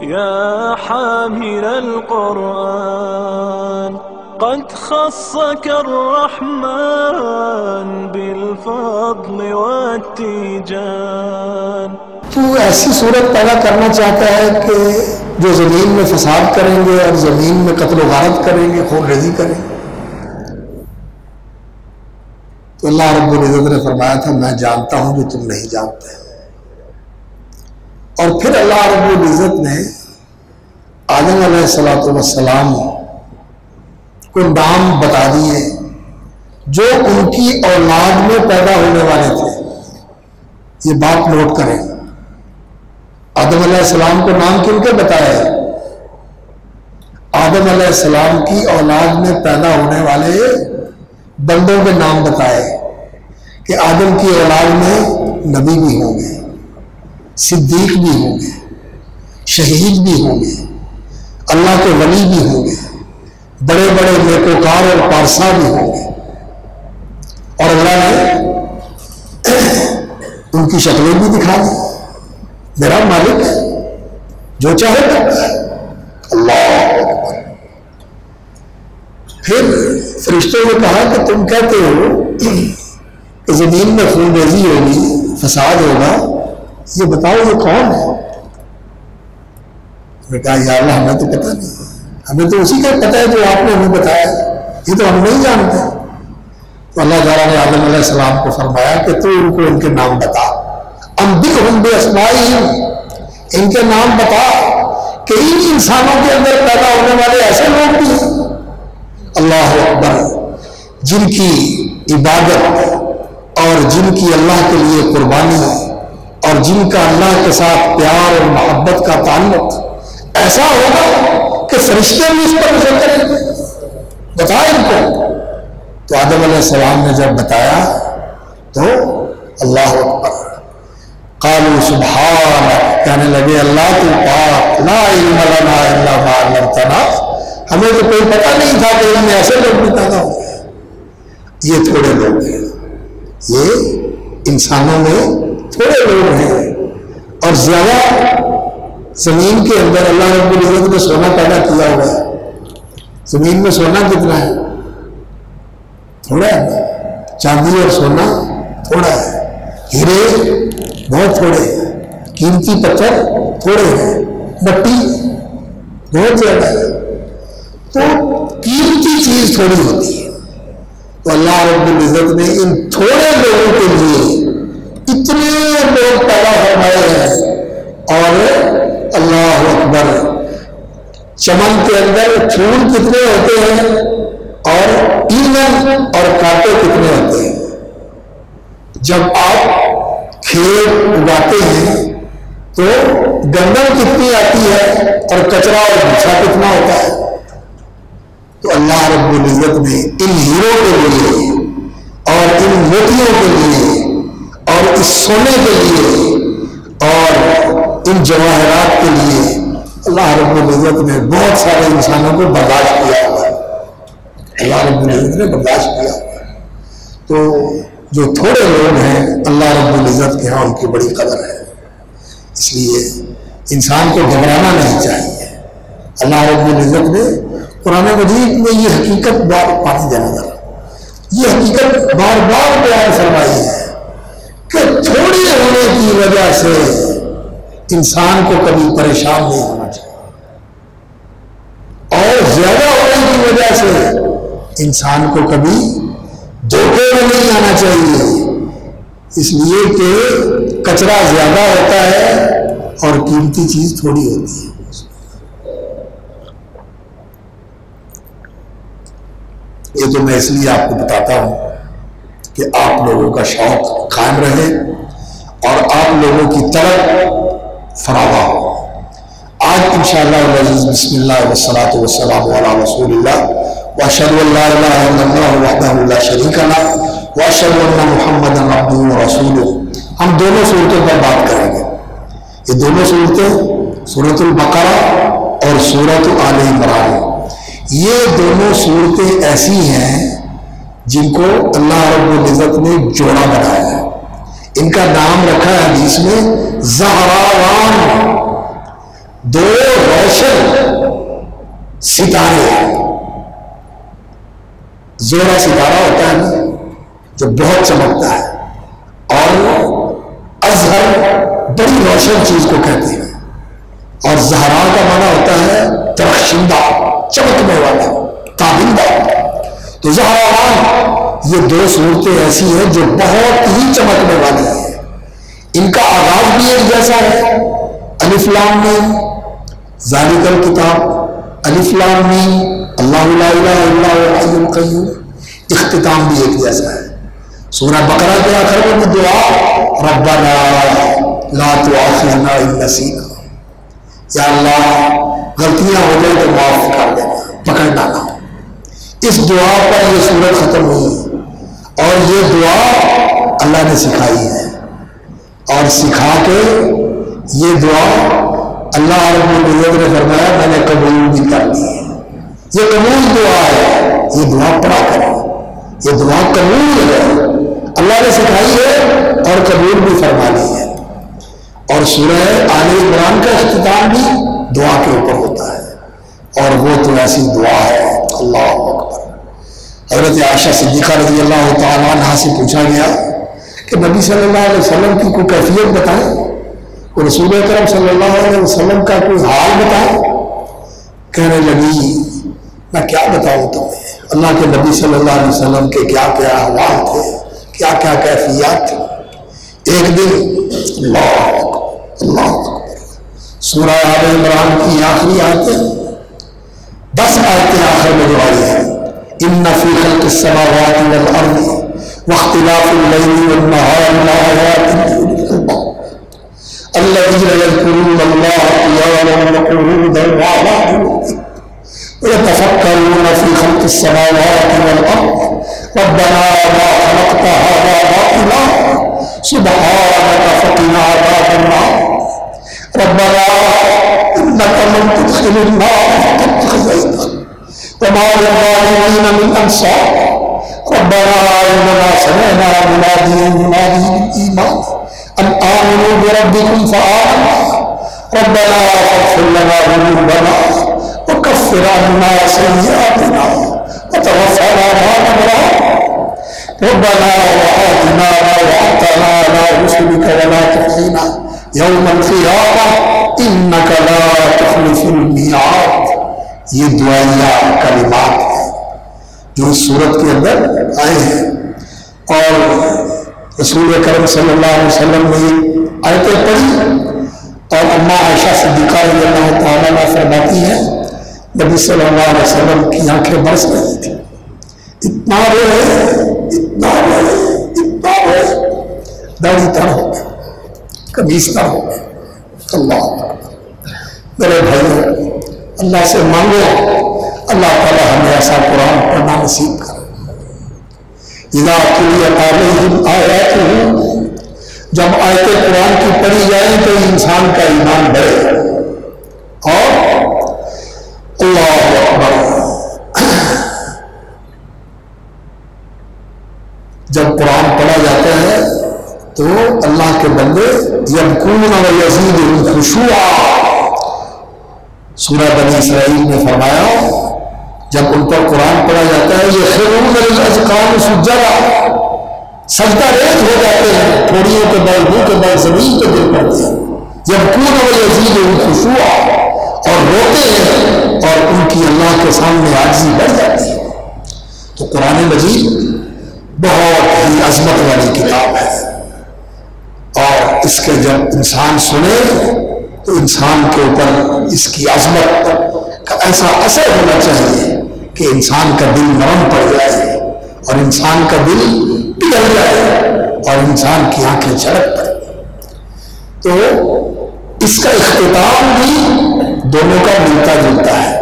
يا حامل القرآن قد خصك الرحمن بالفضل والتيجان. تو ایسی صورت پیدا کرنا چاہتا ہے کہ جو زمین میں فساد کریں گے اور زمین میں قتل و غارت کریں گے، خون ریزی کریں گے. تو اللہ رب العزت نے فرمایا تھا میں جانتا ہوں جو تم نہیں جانتے. اور پھر اللہ رب العزت نے آدم علیہ السلام کو نام بتا دیے جو ان کی اولاد میں پیدا ہونے والے تھے. یہ بات نوٹ کریں، آدم علیہ السلام کو نام کن کے بتایا؟ آدم علیہ السلام کی اولاد میں پیدا ہونے والے بندوں کے نام بتائے کہ آدم کی اولاد میں نبی بھی ہوں گے، صدیق بھی ہوں گے، شہید بھی ہوں گے، اللہ کے ولی بھی ہوں گے، بڑے بڑے نیکوکار اور پارسا بھی ہوں گے. اور اللہ نے ان کی شکلیں بھی دکھا دی. میرا مالک جو چاہے کرتا ہے. اللہ اکبر. پھر فرشتوں نے کہا کہ تم کہتے ہو کہ زمین میں خون ریزی ہوگی، فساد ہوگا، یہ بتاؤ یہ کون ہے؟ میں نے کہا یا اللہ ہمیں تو پتہ نہیں، ہمیں تو اسی کا پتہ ہے جو آپ نے ہمیں بتایا، یہ تو ہم نہیں جانتے. تو اللہ تعالیٰ نے آدم علیہ السلام کو فرمایا کہ تو ان کو ان کے نام بتا. انبئہم باسمائہم، ان کے نام بتا کہ ان انسانوں کے اندر پیدا ہونے والے ایسے لوگ بھی ہیں اللہ اکبر جن کی عبادت اور جن کی اللہ کے لیے قربانی اور جن کا اللہ کے ساتھ پیار اور محبت کا تعلق ایسا ہوگا کہ فرشتے بھی اس پر نظر کریں گے. بتا ان کو. تو آدم علیہ السلام نے جب بتایا تو اللہ اکبر قالوا سبحانک، کہنے لگے اللہ تو پاک، لا علم لنا الا ما علمتنا، ہمیں تو کوئی پتہ نہیں تھا کہ ان میں ایسے لوگ بھی پیدا ہوں گے. یہ تھوڑے لوگ ہیں، یہ انسانوں میں تھوڑے لوگ ہیں. اور زیادہ زمین کے اندر اللہ رب العزت نے سونا پیدا کیا ہوا ہے. زمین میں سونا کتنا ہے؟ تھوڑا ہے. چاندی اور سونا تھوڑا ہے، ہیرے بہت تھوڑے ہیں، قیمتی پتھر تھوڑے ہیں، مٹی بہت زیادہ ہے. تو قیمتی چیز تھوڑی ہوتی ہے. تو اللہ رب العزت نے ان تھوڑے لوگوں کے لیے اتنے لوگ پیدا فرمائے ہیں. اور اللہ اکبر چمن کے اندر پھول کتنے ہوتے ہیں اور ایندھن اور کانٹے کتنے ہوتے ہیں. جب آپ کھیت اگاتے ہیں تو گندم کتنی آتی ہے اور کچرا اور بھوسا کتنا ہوتا ہے. تو اللہ رب العزت نے ان ہیروں کے لیے اور ان موتیوں کے لیے اور اس سونے کے لیے اور ان جواہرات کے لیے اللہ رب العزت نے بہت سارے انسانوں کو برداشت کیا ہوا ہے. اللہ رب العزت نے برداشت کیا ہوا ہے. تو جو تھوڑے لوگ ہیں اللہ رب العزت کے ہاں ان کی بڑی قدر ہے. اس لیے انسان کو گھبرانا نہیں چاہیے. اللہ رب العزت نے قرآن مجید میں یہ حقیقت بار پانی دینا تھا، یہ حقیقت بار بار بیان فرمائی ہے کہ تھوڑی ہونے کی وجہ سے انسان کو کبھی پریشان نہیں ہونا چاہیے اور زیادہ ہونے کی وجہ سے انسان کو کبھی دھوکے میں نہیں آنا چاہیے. اس لیے کہ کچرا زیادہ ہوتا ہے اور قیمتی چیز تھوڑی ہوتی ہے. یہ تو میں اس لیے آپ کو بتاتا ہوں کہ آپ لوگوں کا شوق قائم رہے اور آپ لوگوں کی طرف فراوان ہو. آج انشاءاللہ العزیز بسم اللہ والصلاۃ والسلام علی رسول اللہ واشهد ان لا الہ الا اللہ وحدہ لا شریک لہ واشهد ان محمدا عبدہ ورسولہ. ہم دونوں صورتوں پر بات کریں گے. یہ دونوں صورتیں سورۃ البقرہ اور سورۃ آل عمران، یہ دونوں صورتیں ایسی ہیں جن کو اللہ رب العزت نے جوڑا بنایا ہے. ان کا نام رکھا ہے حدیث میں زہراوان. دو روشن ستارے، زورا ستارہ ہوتا ہے نا جو بہت چمکتا ہے، اور ازہر بڑی روشن چیز کو کہتے ہیں، اور زہرا کا معنی ہوتا ہے درخشندہ، چمکنے والا، تابندہ۔ تو زہرا یہ دو صورتیں ایسی ہیں جو بہت ہی چمکنے والی ہیں، ان کا آغاز بھی ایک جیسا ہے، الف لام میم ذالک الکتاب، الف لام میم اللہ لا الہ الا هو الحی القیوم، اختتام بھی ایک جیسا ہے۔ سورہ بقرہ کے آخر میں بھی دعا ربنا لا تؤاخذنا ان نسینا، یا اللہ غلطیاں ہو جائیں تو معاف کر دینا، پکڑنا نہ۔ اس دعا پر یہ سورت ختم ہوئی، اور یہ دعا اللہ نے سکھائی ہے، اور سکھا کے یہ دعا اللہ رب العزت نے فرمایا میں نے قبول بھی کر لی ہے۔ یہ قبول دعا ہے، یہ دعا پڑھا کریں، یہ دعا قبول ہے، اللہ نے سکھائی ہے اور قبول بھی فرما لی ہے۔ اور سورہ آل عمران کا اختتام بھی دعا کے اوپر ہوتا ہے، اور وہ تو ایسی دعا ہے، اللہ اکبر۔ حضرت عائشہ صدیقہ رضی اللہ تعالیٰ عنہا سے پوچھا گیا کہ نبی صلی اللہ علیہ وسلم کی کوئی کیفیت بتائیں، کوئی رسول اکرم صلی اللہ علیہ وسلم کا کوئی حال بتائیں۔ کہنے لگی میں کیا بتاؤں تمہیں، اللہ کے نبی صلی اللہ علیہ وسلم کے کیا کیا احوال تھے، کیا کیا کیفیات تھی۔ ایک دن اللہ اکبر، اللہ اکبر، سورہ آل عمران کی آخری آیتیں 10 آیتیں آخر میں جو آئی ہیں، ان فی خلق السماوات والارض واختلاف اللیل والنہار لآیات لأولی الألباب الذین یذکرون اللہ قیاما وقعودا وعلی جنوبہم ويتفكرون في خلق السماوات والأرض ربنا ما خلقت هذا باطلا سبحانك فقنا عذاب النار ربنا إنك من تدخل النار فقد خزيته وما للظالمين من أنصار ربنا إننا سمعنا مناديا ينادي بالإيمان أن آمنوا بربكم فآمنا ربنا فاغفر لنا ذنوبنا وكفر عنا سيئاتنا وتوفنا مع الأبرار ربنا وآتنا ما وعدتنا على رسلك ولا تخزنا يوم القيامة إنك لا تخلف الميعاد۔ یہ دعائیہ کلمات ہیں جو اس صورت کے اندر آئے ہیں، اور رسول کرم صلی اللہ علیہ وسلم نے آیتیں پڑھی، اور اماں عائشہ صدیقہ رضی اللہ تعالیٰ عنہا فرماتی ہیں نبی صلی اللہ علیہ وسلم کی آنکھیں برس رہی تھی، اتنا روئے اتنا روئے اتنا روئے، داڑھی تر ہو گئی، قمیص تر ہو گئی۔ اللہ میرے بھائی اللہ سے مانگو اللہ تعالیٰ ہمیں ایسا قرآن پڑھنا نصیب کرے۔ اذا تلیت علیہم آیاتہ، جب آیتیں قرآن کی پڑھی جائیں تو انسان کا ایمان بڑھے۔ اور اللہ اکبر، جب قرآن پڑھا جاتا ہے تو اللہ کے بندے یبکون ویزیدہم خشوعا، سورہ بنی اسرائیل نے فرمایا جب ان پر قرآن پڑھا جاتا ہے یخرون للاذقان سجدا، سجدہ ریز ہو جاتے ہیں، تھوڑیوں کے بل منہ کے بل زمین پہ گر پڑتے ہیں۔ یبکون ویزیدہم خشوعا، اور روتے ہیں، اور ان کی اللہ کے سامنے عاجزی بڑھ جاتی ہے۔ تو قرآن مجید بہت ہی عظمت والی کتاب ہے، اور اس کے جب انسان سنے تو انسان کے اوپر اس کی عظمت کا ایسا اثر ہونا چاہیے کہ انسان کا دل نرم پڑ جائے، اور انسان کا دل پگھل جائے، اور انسان کی آنکھیں جھڑک پڑے۔ تو اس کا اختتام بھی دونوں کا ملتا جلتا ہے،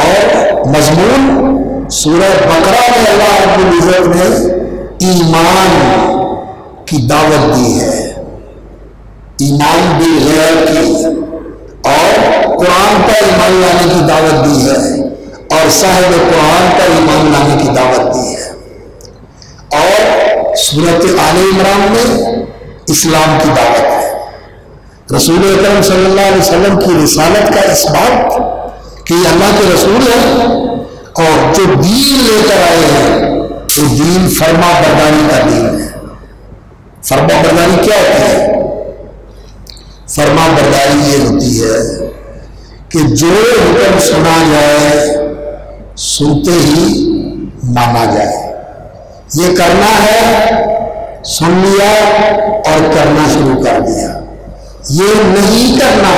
اور مضمون سورہ بقرہ میں اللہ رب العزت نے ایمان کی دعوت دی ہے، ایمان بالغیب کی، اور قرآن پر ایمان لانے کی دعوت دی ہے، اور صاحب قرآن پر ایمان لانے کی دعوت دی ہے۔ اور سورۃ آل عمران میں اسلام کی دعوت ہے، رسول اکرم صلی اللہ علیہ وسلم کی رسالت کا اس بات کہ یہ اللہ کے رسول ہیں اور جو دین لے کر آئے ہیں وہ دین فرما برداری کا دین ہے۔ فرما برداری کیا ہوتی ہے؟ فرما برداری یہ ہوتی ہے کہ جو حکم سنا جائے سنتے ہی مانا جائے۔ یہ کرنا ہے، سن لیا اور کرنا شروع کر دیا۔ یہ نہیں کرنا،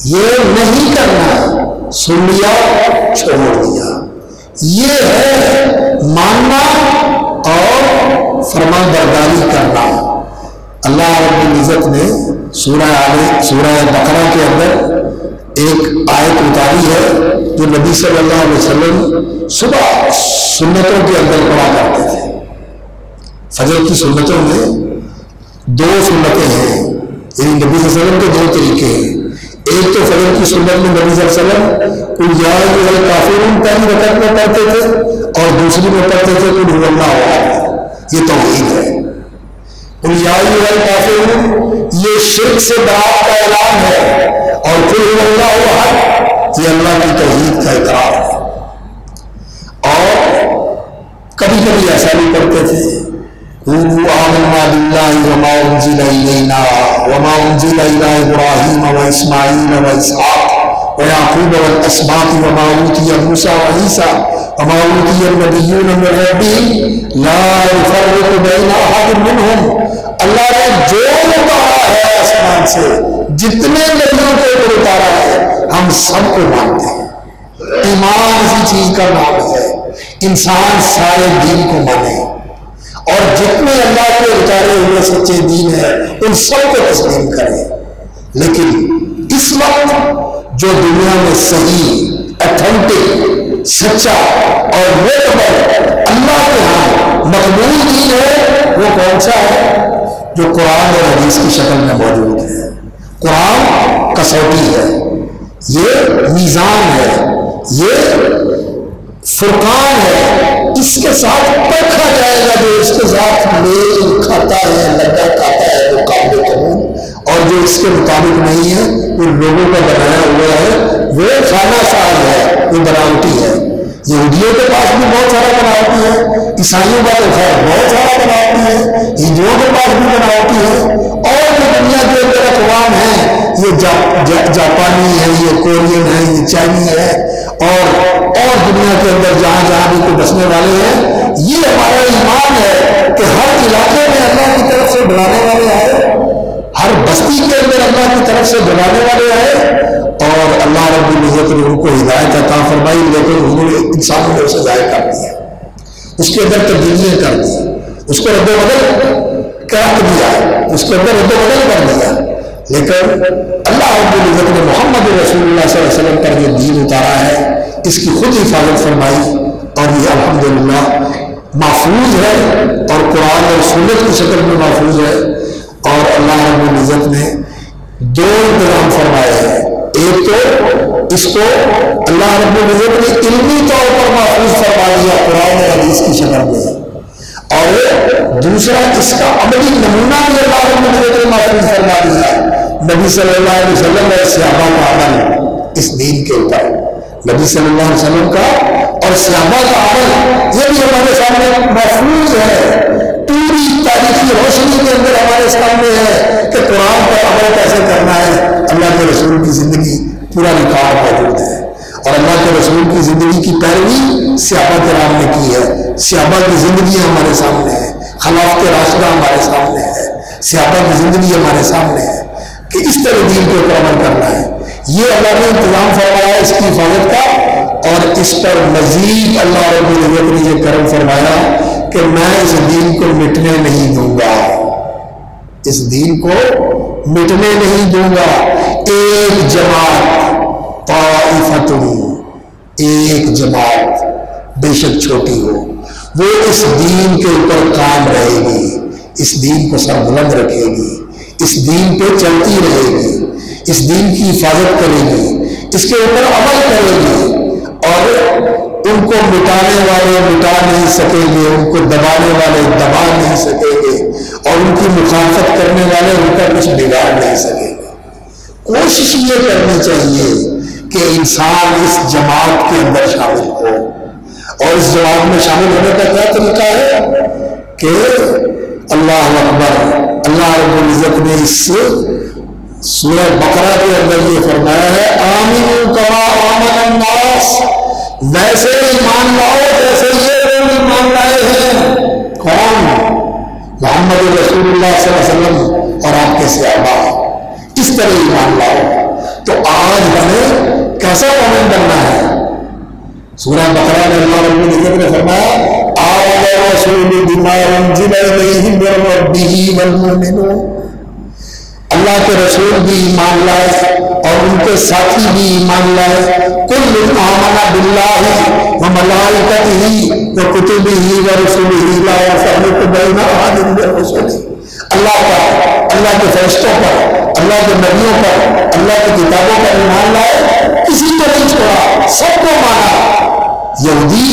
یہ نہیں کرنا، سن لیا چھوڑ دیا۔ یہ ہے ماننا اور فرما برداری کرنا۔ اللہ رب العزت نے سورہ بقرہ کے اندر ایک آیت اتاری ہے جو نبی صلی اللہ علیہ وسلم صبح سنتوں کے اندر پڑھا کرتے تھے۔ فجر کی سنتوں میں دو سنتیں ہیں، یعنی نبی صلی اللہ علیہ وسلم کے دو طریقے ہیں۔ ایک تو فجر کی سنت میں نبی صلی اللہ علیہ وسلم قل یا ایھا الکافرون پہلی رکعت میں پڑھتے تھے اور دوسری میں پڑھتے تھے قل ھو اللہ احد۔ یہ توحید ہے۔ قل یا ایھا الکافرون یہ شرک سے برات کا اعلان ہے اور قل ھو اللہ احد یہ اللہ کی توحید کا اقرار ہے۔ اور کبھی کبھی ایسا بھی پڑھتے تھے قولوا آمنا باللہ وما انزل الینا وما انزل الی ابراہیم واسماعیل واسحاق ویعقوب والاسباط وما اوتی موسیٰ وعیسیٰ وما اوتی النبیون من ربهم لا یفرق بین احد منہم۔ اللہ نے جو اتارا ہے آسمان سے، جتنے نبیوں کے اوپر اتارا ہے، ہم سب کو مانتے ہیں۔ ایمان اسی چیز کا نام ہے، انسان سارے دین کو مانے اور جتنے اللہ کے اتارے ہوئے سچے دین ہیں ان سب کو تسلیم کرے۔ لیکن اس وقت جو دنیا میں صحیح، اتھینٹک، سچا اور معتبر اللہ کے ہاں مقبول دین ہے وہ کون سا ہے؟ جو قرآن اور حدیث کی شکل میں موجود ہے۔ قرآن کسوٹی ہے، یہ میزان ہے، یہ فرقان ہے، اس کے ساتھ پرکھا جائے گا۔ جو اس کے ساتھ میل کھاتا ہے، لگا کھاتا ہے وہ قابل قبول، اور جو اس کے مطابق نہیں ہے وہ لوگوں کا بنایا ہوا ہے، وہ خانہ ساز ہے، وہ بناوٹی ہے۔ یہودیوں کے پاس بھی بہت سارا بناوٹی ہے، عیسائیوں کا تو خیر بہت سارا بناوٹی ہے، ہندوؤں کے پاس بھی بناوٹی ہے، اور جو دنیا کے اندر اقوام ہیں یہ جاپانی ہے، یہ کورین ہے، یہ چائنی ہے، اور دنیا کے اندر جہاں بھی کوئی بسنے والے ہیں، یہ ہمارا ایمان ہے کہ ہر علاقے میں اللہ کی طرف سے بلانے والے آئے، ہر بستی کے اندر اللہ کی طرف سے بلانے والے آئے، اور اللہ رب العزت نے ان کو ہدایت عطا فرمائی، لیکن انہوں نے انسانوں نے اسے ضائع کر دیا، اس کے اندر تبدیلیاں کر دی، اس کو رد و بدل کر دیا، اس کے اندر رد و بدل کر دیا۔ لیکن اللہ رب العزت نے محمد رسول اللہ صلی اللہ علیہ وسلم پر یہ دین اتارا ہے، اس کی خود حفاظت فرمائی، اور یہ الحمدللہ محفوظ ہے اور قرآن اور سنت کی شکل میں محفوظ ہے۔ اور اللہ رب العزت نے دو انتظام فرمائے ہیں، ایک تو اس کو اللہ رب العزت نے علمی طور پر محفوظ فرما دیا قرآن اور حدیث کی شکل میں، اور دوسرا اس کا عملی نمونہ بھی اللہ رب العزت نے محفوظ فرما دیا۔ نبی صلی اللہ علیہ وسلم اور صحابہ کا عمل اس دین کے اوپر، نبی صلی اللہ علیہ وسلم کا اور صحابہ کا عمل یہ بھی ہمارے سامنے محفوظ ہے، پوری تاریخی روشنی کے اندر ہمارے سامنے ہے کہ قرآن پر عمل کیسے کرنا ہے۔ اللہ کے رسول کی زندگی پورا ریکارڈ موجود ہے، اور اللہ کے رسول کی زندگی کی پیروی صحابہ کرام نے کی ہے۔ صحابہ کی زندگی ہمارے سامنے ہے، خلافت راشدہ ہمارے سامنے ہے، صحابہ کی زندگی ہمارے سامنے ہے کہ اس طرح دین کے اوپر عمل کرنا ہے۔ یہ اللہ نے انتظام فرمایا اس کی حفاظت کا، اور اس پر مزید اللہ رب العزت نے یہ کرم فرمایا کہ میں اس دین کو مٹنے نہیں دوں گا، اس دین کو مٹنے نہیں دوں گا۔ ایک جماعت، طائفۃ، ایک جماعت بے شک چھوٹی ہو، وہ اس دین کے اوپر قائم رہے گی، اس دین کو سر بلند رکھے گی، اس دین پہ چلتی رہے گی، اس دین کی حفاظت کرے گی، اس کے اوپر عمل کرے گی، اور ان کو مٹانے والے مٹا نہیں سکیں گے، ان کو دبانے والے دبا نہیں سکیں گے، اور ان کی مخالفت کرنے والے ان کا کچھ بگاڑ نہیں سکیں گے۔ کوشش یہ کرنی چاہیے کہ انسان اس جماعت کے اندر شامل ہو، اور اس جماعت میں شامل ہونے کا کیا طریقہ ہے کہ اللہ اکبر، اللہ رب العزت نے اس سورہ بقرہ کے اندر یہ فرمایا ہے آمنوا کما آمن الناس، ویسے ایمان لاؤ جیسے یہ لوگ ایمان لائے ہیں۔ کون؟ محمد رسول اللہ صلی اللہ علیہ وسلم اور آپ کے صحابہ، اس طرح ایمان لاؤ۔ تو آج ہمیں کیسا مومن بننا ہے؟ سورہ بقرہ میں اللہ رب العزت نے فرمایا آمن الرسول بما انزل الیہ من ربہ والمؤمنون، اللہ کے رسول بھی ایمان لائے اور ان کے ساتھی بھی ایمان لائے۔ کل آمن باللہ وملائکتہ وکتبہ ورسلہ لا نفرق بین احد من رسلہ، اللہ کے فرشتوں پر، اللہ کے نبیوں پر، اللہ کی کتابوں پر ایمان لائے، کسی کو نہیں چھوڑا، سب کو مانا۔ یہودی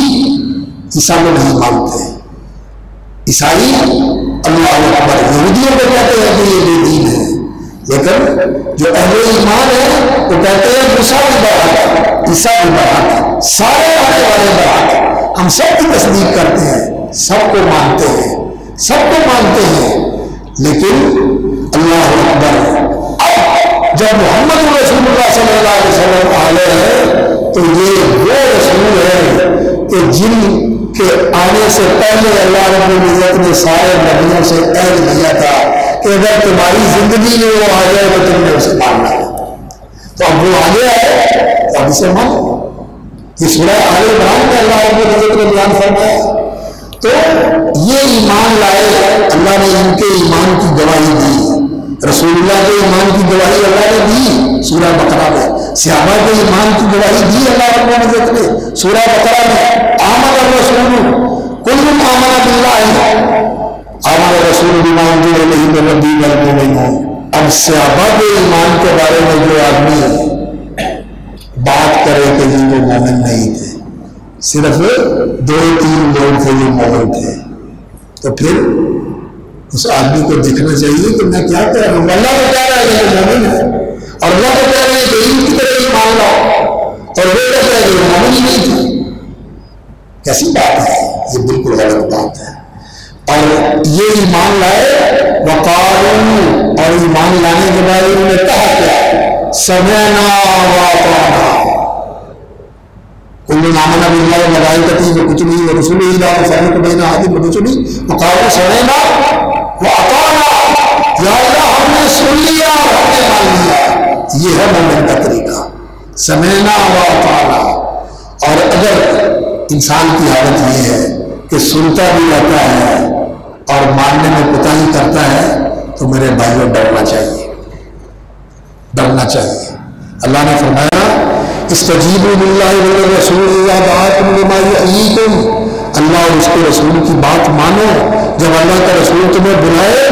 عیسیٰ کو نہیں مانتے، عیسائی اللہ اکبر یہودیوں کو کہتے ہیں کہ یہ بے دین ہے، لیکن جو اہل ایمان ہے وہ کہتے ہیں موسیٰ بھی برحق، عیسیٰ بھی برحق، سارے آنے والے برحق، ہم سب کی تصدیق کرتے ہیں، سب کو مانتے ہیں، سب کو مانتے ہیں۔ لیکن اللہ اکبر، اب جب محمد رسول اللہ صلی اللہ علیہ وسلم آئے ہیں تو یہ وہ رسول ہے کہ جن کے آنے سے پہلے اللہ رب العزت نے سارے نبیوں سے عہد لیا تھا کہ اگر تمہاری زندگی میں وہ آ جائے تو تم نے اسے ماننا ہے۔ تو اب وہ آ گیا ہے تو اب اسے مانو۔ یہ سورہ آل عمران میں اللہ رب العزت نے بیان فرمایا۔ تو یہ ایمان لائے، اللہ نے ان کے ایمان کی گواہی دی، رسول اللہ کے ایمان کی گواہی اللہ نے دی سورہ بقرہ میں، صحابہ کے ایمان کی گواہی دی اللہ رب العزت نے سورہ بقرہ میں۔ آمن الرسول کل آمن باللہ آمن الرسول بما انزل الیہ من ربہ والمؤمنون۔ اب صحابہ کے ایمان کے بارے میں جو آدمی بات کرے کہ یہ وہ مومن نہیں تھے، صرف 2-3 لوگ تھے جو مومن تھے، تو پھر اس آدمی کو دیکھنا چاہیے کہ میں کیا کہہ رہا ہوں۔ اللہ کو کہہ رہا ہے کہ وہ مومن ہے، اور اللہ کو کہہ رہے ہیں کہ ان کی طرح ایمان لاؤ، اور وہ کہتا ہے کہ وہ مومن ہی نہیں تھے۔ کیسی بات ہے؟ یہ بالکل غلط بات ہے۔ اور یہ ایمان لائے وقالوا، اور ایمان لانے کے بعد انہوں نے کہا کیا؟ سمعنا واطعنا، کل آمن باللہ وملائکتہ وکتبہ ورسلہ لا نفرق بین احد من رسلہ وقالوا سمعنا واطعنا، یا اللہ ہم نے سن لیا اور ہم نے مان لیا۔ یہ ہے مومن کا طریقہ، سمعنا واطعنا۔ اور اگر انسان کی حالت یہ ہے کہ سنتا بھی رہتا ہے اور ماننے میں کوتاہی کرتا ہے تو میرے بھائیوں ڈرنا چاہیے، ڈرنا چاہیے۔ اللہ نے فرمایا استجیبوا للہ وللرسول اذا دعاکم لما یحییکم، اللہ اور اس کے رسول کی بات مانو جب اللہ کا رسول تمہیں بلائے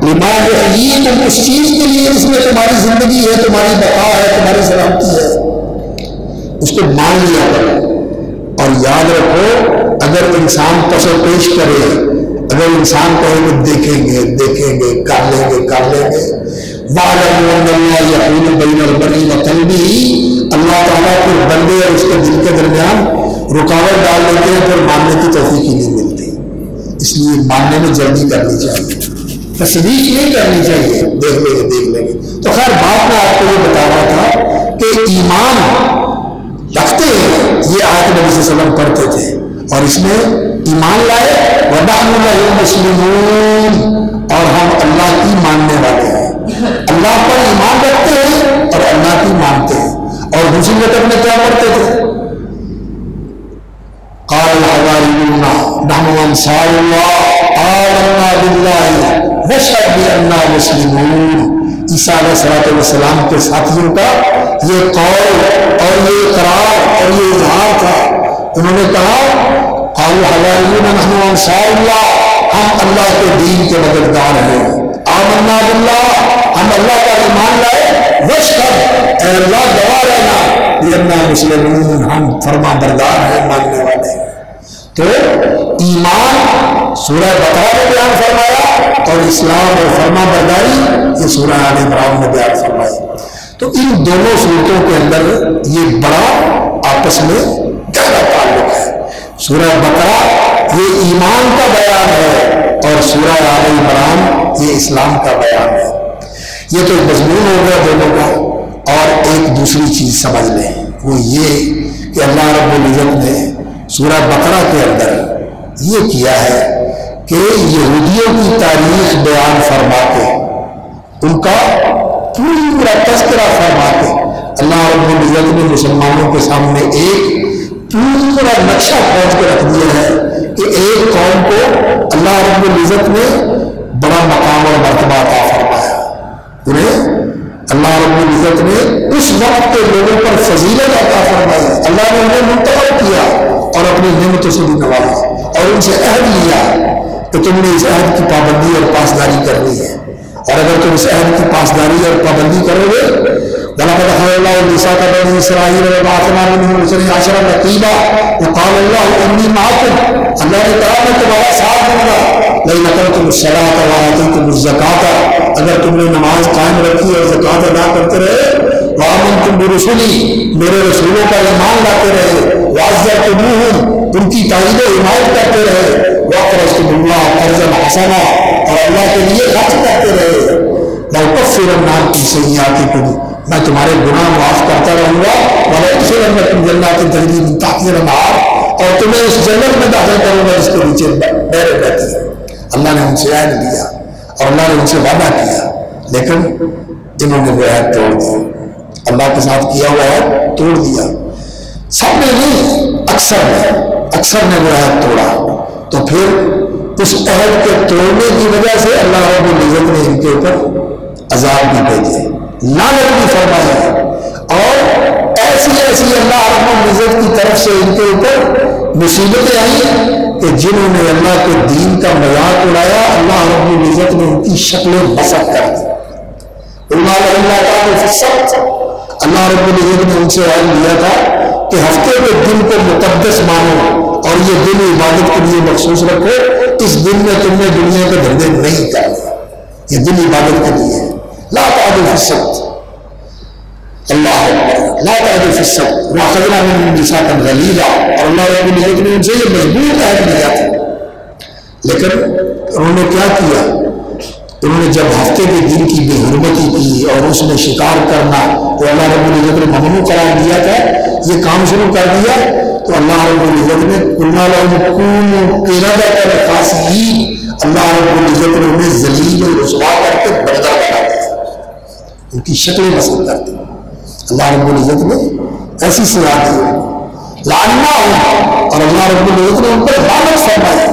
لما یحییکم، اس چیز کے لیے جس میں تمہاری زندگی ہے، تمہاری بقا ہے، تمہاری سلامتی ہے، اس کو مان لیا کرو۔ اور یاد رکھو اگر انسان پس و پیش کرے، اگر انسان کہے کہ دیکھیں گے دیکھیں گے، کر لیں گے کر لیں گے، وَاعْلَمُوا أَنَّ اللَّهَ يَحُولُ بَيْنَ الْمَرْءِ وَقَلْبِهِ، اللہ تعالیٰ پھر بندے اور اس کے دل کے درمیان رکاوٹ ڈال لیتے ہیں، پھر ماننے کی توفیق ہی نہیں ملتی۔ اس لیے ماننے میں جلدی کرنی چاہیے، تصدیق نہیں کرنی چاہیے، دیکھ لیں گے دیکھ لیں گے۔ تو خیر بات میں آپ کو یہ بتا رہا تھا کہ ایمان رکھتے ہیں، یہ آیت نبی صلی اللہ علیہ وسلم پڑھتے تھے اور اس میں ایمان لائے وَنَحْنُ لَهُ مُسْلِمُونَ، اور ہم اللہ کی ماننے والے ہیں، اللہ پر ایمان رکھتے ہیں اور اللہ کی مانتے ہیں۔ اور دوسری رکعت میں کیا پڑھتے تھے؟ قال الحواریون نحن انصار اللہ آمنا باللہ واشہد بأننا مسلمون۔ عیسیٰ علیہ السلام کے ساتھیوں کا یہ قول اور یہ اقرار اور یہ اظہار تھا، انہوں نے کہا قال الحواریون نحن انصار اللہ، ہم اللہ کے دین کے مددگار ہیں، آمنا باللہ، ہم اللہ کا ایمان لائے، واشہد، اے اللہ گواہ رہنا، بأننا مسلمون، ہم فرما بردار ہیں، ماننے والے ہیں۔ تو ایمان سورہ بقرہ میں بیان فرمایا اور اسلام اور فرما برداری یہ سورہ آل عمران میں بیان فرمائی. تو ان دونوں صورتوں کے اندر یہ بڑا آپس میں گہرا تعلق ہے. سورہ بقرہ یہ ایمان کا بیان ہے اور سورہ آل عمران یہ اسلام کا بیان ہے. یہ تو مضمون ہو گیا دونوں کا. اور ایک دوسری چیز سمجھ لیں وہ یہ کہ اللہ رب العزت نے سورہ بقرہ کے اندر یہ کیا ہے کہ یہودیوں کی تاریخ بیان فرما کے ان کا پورا تذکرہ فرما کے اللہ رب العزت نے مسلمانوں کے سامنے ایک پورا نقشہ کھینچ کے رکھ دیا ہے کہ ایک قوم کو اللہ رب العزت نے بڑا مقام اور مرتبہ عطا فرمایا. انہیں اللہ رب العزت نے اس وقت کے لوگوں پر فضیلت عطا فرمائی. اللہ نے انہیں منتخب کیا اور اپنی نعمتوں سے بھی نوازا اور ان سے عہد لیا کہ تم نے اس عہد کی پابندی اور پاسداری کرنی ہے. اور اگر تم اس عہد کی پاسداری اور پابندی کرو گے وَلَقَدْ أَخَذَ اللَّهُ مِيثَاقَ بَنِي إِسْرَائِيلَ وَبَعَثْنَا مِنْهُمْ اثْنَيْ عَشَرَ نَقِيبًا وَقَالَ اللَّهُ إِنِّي مَعَكُمْ. اللہ نے کہا میں تمہارا ساتھ دوں گا. لَئِنْ أَقَمْتُمُ الصَّلَاةَ وَآتَيْتُمُ الزَّكَاةَ اگر تم نے نماز قائم رکھی اور زکوٰۃ ادا کرتے رہے وَآمَنْتُمْ بِرُسُلِي میرے رسولوں کا ایمان لاتے رہے وَعَزَّرْتُمُوهُمْ ان کی تائید و حمایت کرتے رہے وَأَقْرَضْتُمُ اللَّهَ قَرْضًا حَسَنًا اور اللہ کے لیے خرچ کرتے رہے لَأُكَفِّرَنَّ عَنكُمْ سَيِّئَاتِكُمْ میں تمہارے گناہ معاف کرتا رہوں گا وَلَأُدْخِلَنَّكُمْ جَنَّاتٍ تَجْرِي مِن تَحْتِهَا الْأَنْهَارُ اور تمہیں اس جنت میں داخل کروں گا جس کے نیچے نہریں بہتی ہیں. اللہ نے ان سے عہد لیا اور اللہ نے ان سے وعدہ کیا لیکن انہوں نے وہ عہد توڑ دیا. اللہ کے ساتھ کیا ہوا عہد توڑ دیا. سب نے نہیں اکثر نے وہ عہد توڑا. تو پھر اس عہد کے توڑنے کی وجہ سے اللہ رب العزت نے ان کے اوپر عذاب بھی بھیجے لعنت بھی فرمایا اور ایسی اللہ رب العزت کی طرف سے ان کے اوپر مصیبتیں آئی کہ جنہوں نے اللہ کے دین کا مذاق اڑایا اللہ رب العزت نے ان کی شکلیں مسخ کر دی. اللہ رب العزت نے ان سے عہد لیا تھا کہ ہفتے کے دن کو مقدس مانو اور یہ دن عبادت کے لیے مخصوص رکھو. اس دن میں تم نے دنیا کے دھندے نہیں کرنے. یہ دن عبادت کے لیے لا تعدوا فی السبت اللہ لا تعدوا فی السبت وَأَخَذْنَا مِنْهُمْ مِيثَاقًا غَلِيظًا اور اللہ رب العزت نے ان سے یہ مضبوط عہد لیا تھا. لیکن انہوں نے کیا کیا؟ انہوں نے جب ہفتے کے دن کی بے حرمتی کی اور اس میں شکار کرنا تو اللہ رب العزت نے ممنوع قرار دیا تھا یہ کام شروع کر دیا تو اللہ رب العزت نے قُلْنَا لَهُمْ كُونُوا قِرَدَةً خَاسِئِينَ اللہ رب العزت نے انہیں ذلیل و رسوا کر کے بردہ بنا دیا. ان کی شکلیں مسخ کر دی. اللہ رب العزت نے ایسی سزا دی لعناہم اور اللہ رب العزت نے ان پر لعنت فرمائی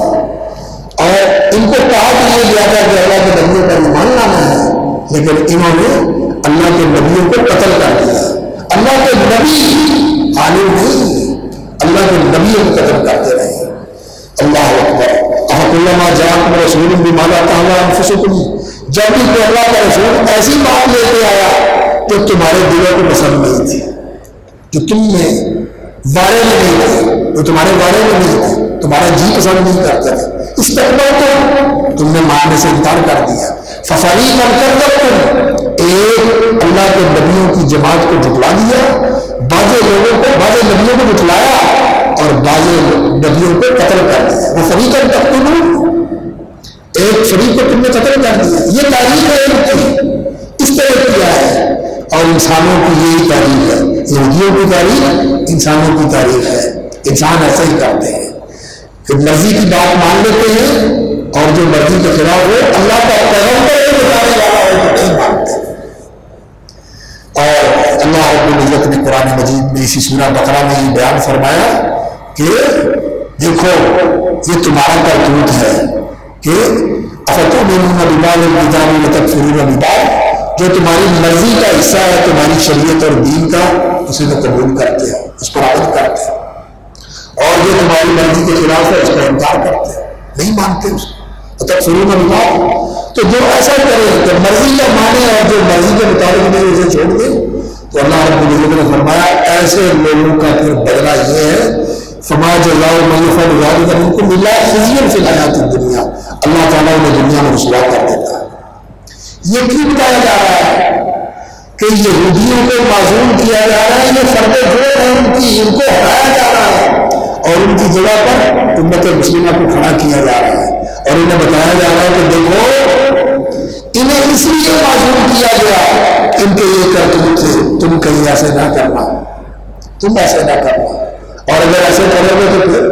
اور ان کو کہا کہ یہ لیا تھا کہ اللہ کے نبیوں پر ایمان لانا ہے لیکن انہوں نے اللہ کے نبیوں کو قتل کر دیا. اللہ کے نبی عالم نہیں اللہ کے نبیوں کو قتل کرتے رہے. اللہ اکبر. اَحَقُلَّمَا جَاءَكُمْ رَسُولٌ بِمَا لَا تَهْوَىٰ أَنفُسُكُمْ جب بھی کوئی اللہ کا رسول ایسی بات لے کے آیا جو تمہارے دلوں کو پسند نہیں تھی جو تم میں بارے میں نہیں تھے جو تمہارے بارے میں نہیں تھے تمہارا جی پسند نہیں کرتے تھے استقبال تم نے ماننے سے انکار کر دیا. فَفَرِيقًا كَذَّبْتُمْ ایک اللہ کے نبیوں کی جماعت کو جھٹلا دیا بعض نبیوں کو جھٹلایا اور بعض نبیوں کو قتل کر دیا. وہ فریقاً تقتلون ایک فریق کو تم نے قتل کر دیا. یہ تاریخ ہے ان کی اس طرح کیا ہے اور انسانوں کی یہی تاریخ ہے. یہودیوں کی تاریخ انسانوں کی تاریخ ہے. انسان ایسا ہی کرتے ہیں کہ مرضی کی بات مان لیتے ہیں اور جو مرضی کے خلاف ہو اللہ کا پیغمبر بتانے والا ہو تو نہیں مانتے. اور اللہ رب العزت نے قرآن مجید میں اسی سورہ بقرہ میں یہ بیان فرمایا کہ دیکھو یہ تمہارا کرتوت ہے کہ افتؤمنون ببعض الکتاب وتکفرون ببعض جو تمہاری مرضی کا حصہ ہے تمہاری شریعت اور دین کا اسے تو قبول کرتے ہیں اس پر عمل کرتے ہیں اور جو تمہاری مرضی کے خلاف ہے اس کا انکار کرتے ہیں نہیں مانتے اس کو تکفرون ببعض. تو جو ایسا کرے کہ مرضی کا مانے اور جو مرضی کے مطابق نہیں اسے چھوڑ دے تو اللہ رب العزت نے فرمایا ایسے لوگوں کا پھر بدلہ یہ ہے فما جزاء من يفعل ذلك منكم الا خزي فی الحیات الدنیا، اللہ تعالیٰ انہیں دنیا میں رسوا کر دیتا ہے۔ یہ کیوں بتایا جا رہا ہے کہ یہودیوں کو معزول کیا جا رہا ہے، یہ فرد جوڑ ہے ان کی، ان کو ہٹایا جا رہا ہے اور ان کی جگہ پر امت مسلمہ کو کھڑا کیا جا رہا ہے، اور انہیں بتایا جا رہا ہے کہ دیکھو انہیں اس لیے معزول کیا گیا، ان کے یہ کرتوت تھے، تم کہیں ایسے نہ کرنا، تم ایسے نہ کرنا، اور اگر ایسے کرو گے تو پھر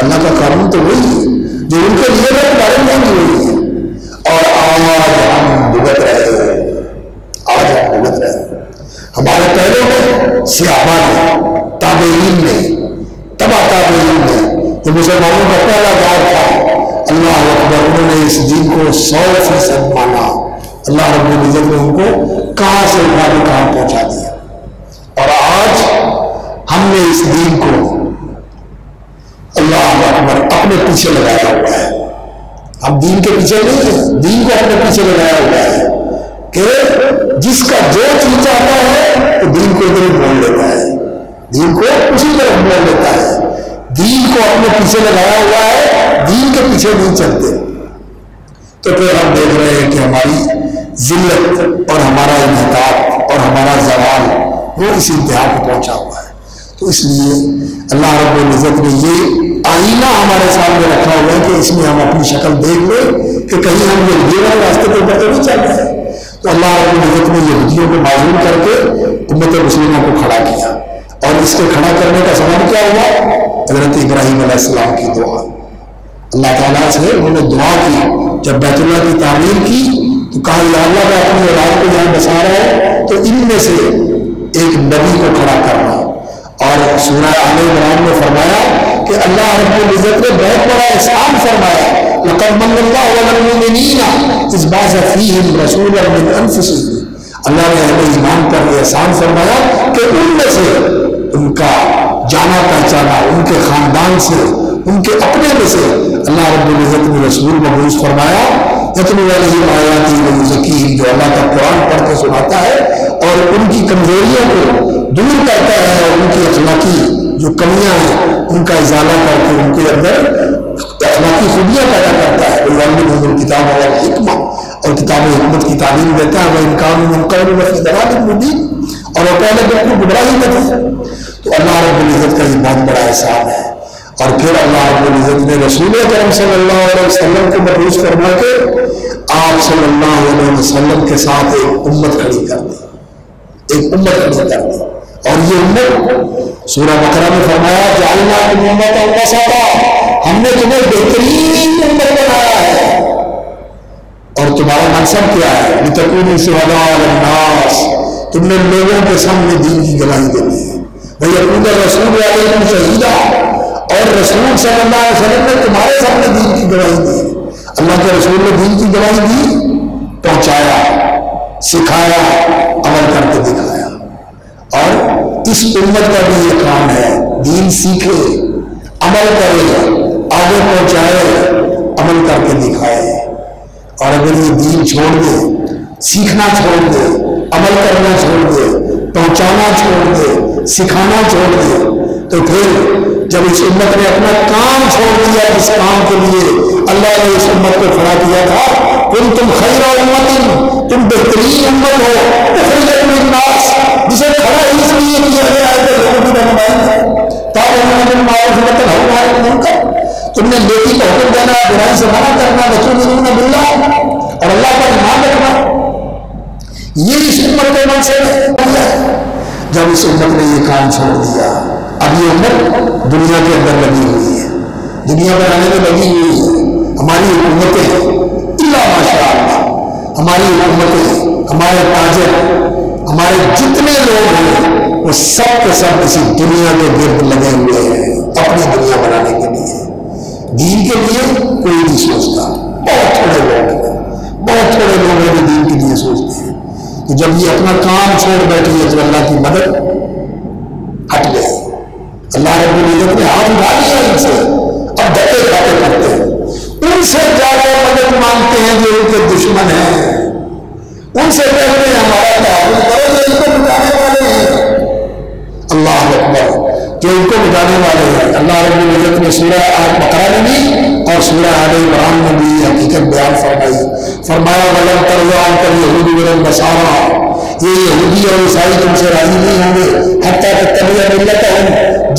اللہ کا قانون تو وہی ہے جو ان کے لیے تمہارے لیے بھی وہی ہے۔ اور آج ہم بھگت رہے ہیں، آج ہم بھگت رہے ہیں، ہمارے پہلے میں صحابہ نے، تابعین نے، تبع تابعین نے، جو مسلمانوں کا پہلا دور تھا، اللہ اکبر، انہوں نے اس دین کو 100% مانا، اللہ رب العزت نے ان کو کہاں سے اٹھا کے کہاں پہنچا دیا، اور آج ہم نے اس دین کو اللہ اکبر اپنے پیچھے لگایا ہوا ہے۔ ہم دین کے پیچھے نہیں ہیں، دین کو اپنے پیچھے لگایا ہوا ہے کہ جس کا جو چیز چاہتا ہے تو دین کو ادھر بول لیتا ہے، دین کو اسی طرف بول لیتا ہے، دین کو اپنے پیچھے لگایا ہوا ہے، دین کے پیچھے نہیں چلتے۔ تو پھر ہم دیکھ رہے ہیں کہ ہماری ذلت اور ہمارا انحطاط اور ہمارا زوال وہ اس انتہا کو پہنچا ہوا ہے۔ تو اس لیے اللہ رب العزت نے یہ آئینہ ہمارے سامنے رکھا ہوا ہے کہ اس میں ہم اپنی شکل دیکھ لیں کہ کہیں ہم یہ والے راستے پہ اوپر تو نہیں چل رہے ہیں۔ تو اللہ رب العزت نے یہودیوں کو معزول کر کے امت مسلمہ کو کھڑا کیا، اور اس کے کھڑا کرنے کا سبب کیا ہوا؟ حضرت ابراہیم علیہ السلام کی دعا۔ اللہ تعالیٰ سے انہوں نے دعا کی، جب بیت اللہ کی تعمیر کی تو کہا یا اللہ میں اپنی اولاد کو یہاں بسا رہا ہے تو ان میں سے ایک نبی کو کھڑا کرنا، اور سورہ آل عمران میں فرمایا کہ اللہ رب العزت نے بہت بڑا احسان فرمایا، لقد من اللہ علی المؤمنین اذ بعث فیہم رسولا من انفسہم، اللہ نے ہمیں ایمان پر یہ احسان فرمایا کہ ان میں سے ان کا جانا پہچانا، ان کے خاندان سے، ان کے اپنے میں سے اللہ رب العزت نے رسول مبعوث فرمایا، یتلو علیہم آیاتہ ویزکیہم، جو اللہ کا قرآن پڑھ کے سناتا ہے اور ان کی کمزوریوں کو دور کرتا ہے، اور ان کی اخلاقی جو کمیاں ہیں ان کا ازالہ کر کے ان کے اندر اخلاقی خوبیاں پیدا کرتا ہے، وَيُعَلِّمُهُمُ الْكِتَابَ وَالْحِکْمَةَ، اور کتاب حکمت کی تعلیم دیتا ہے، وَإِنْ كَانُوا مِنْ قَبْلُ لَفِي ضَلَالٍ مُبِينٍ، اور وہ پہلے بالکل گمراہی میں تھے۔ تو اللہ رب العزت کا یہ بہت بڑا احسان ہے۔ اور پھر اللہ رب العزت نے رسول کرم صلی اللہ علیہ وسلم کو مبعوث فرما کے آپ صلی اللہ علیہ وسلم کے ساتھ ایک امت کھڑی کر دی، ایک امت کھڑی کر دی، اور یہ امت سورہ بقرہ میں فرمایا جعلناکم امۃ وسطا، ہم نے تمہیں بہترین امت بنایا ہے، اور تمہارا مقصد کیا ہے؟ لتکونوا شہداء علی الناس، تم نے لوگوں کے سامنے دین کی گواہی دینی ہے، ویکون الرسول علیکم شہیدا، اور رسول صلی اللہ علیہ وسلم نے تمہارے سامنے دین کی گواہی دی، اللہ کے رسول نے دین کی گواہی دی، پہنچایا، سکھایا، عمل کر کے دکھایا، اور اس امت کا بھی یہ کام ہے دین سیکھے، عمل کرے، آگے پہنچائے، عمل کر کے دکھائے، اور اگر یہ دین چھوڑ دے، سیکھنا چھوڑ دے، عمل کرنا چھوڑ دے، پہنچانا چھوڑ دے، سکھانا چھوڑ دے، تو پھر جب اس امت نے اپنا کام چھوڑ دیا جس کام کے لیے اللہ نے اس امت کو کھڑا کیا تھا، کنتم خیر امت، تم بہترین امت ہو، اخرجت للناس، جسے کھڑا اس لیے کیا گیا ہے کہ لوگوں کی رہنمائی ہے، تأمرون بالمعروف وتنہون عن المنکر، تم نے نیکی کا حکم دینا، برائی سے منع کرنا، وتؤمنون باللہ، اور اللہ پر ایمان رکھنا، یہ اس امت کے منصب ہے۔ جب اس امت نے یہ کام چھوڑ دیا، اب یہ امت دنیا کے اندر لگی ہوئی ہے، دنیا بنانے میں لگی ہوئی ہے، ہماری حکومتیں الا ماشاء اللہ، ہماری حکومتیں، ہمارے تاجر، ہمارے جتنے لوگ ہیں وہ سب کے سب اسی دنیا کے گرد لگے ہوئے ہیں اپنی دنیا بنانے کے لیے، دین کے لیے کوئی نہیں سوچتا، بہت تھوڑے لوگ ہیں، بہت تھوڑے لوگ ہیں جو دین کے لیے سوچتے ہیں۔ تو جب یہ اپنا کام چھوڑ بیٹھی ہے تو اللہ کی مدد ہٹ گئی، اللہ رب العزت نے ہاتھ اٹھا لیا ان سے، اب دھکے کھاتے کرتے ہیں، ان سے زیادہ مدد مانگتے ہیں جو ان کے دشمن ہیں، ان سے کہتے ہیں ہمارا تعاون کرو جو ان کو بتانے والے ہیں، اللہ اکبر، جو ان کو بلانے والے ہیں. اللہ رب العزت نے سورہ بقرہ میں بھی اور سورہ آل عمران میں بھی حقیقت بیان فرمائی. فرمایا وَلَن تَرْضَىٰ عَنكَ الْيَهُودُ وَلَا النَّصَارَىٰ، یہ یہودی اور عیسائی تم سے راضی نہیں ہوں گے حتیٰ تتبع ملتہم،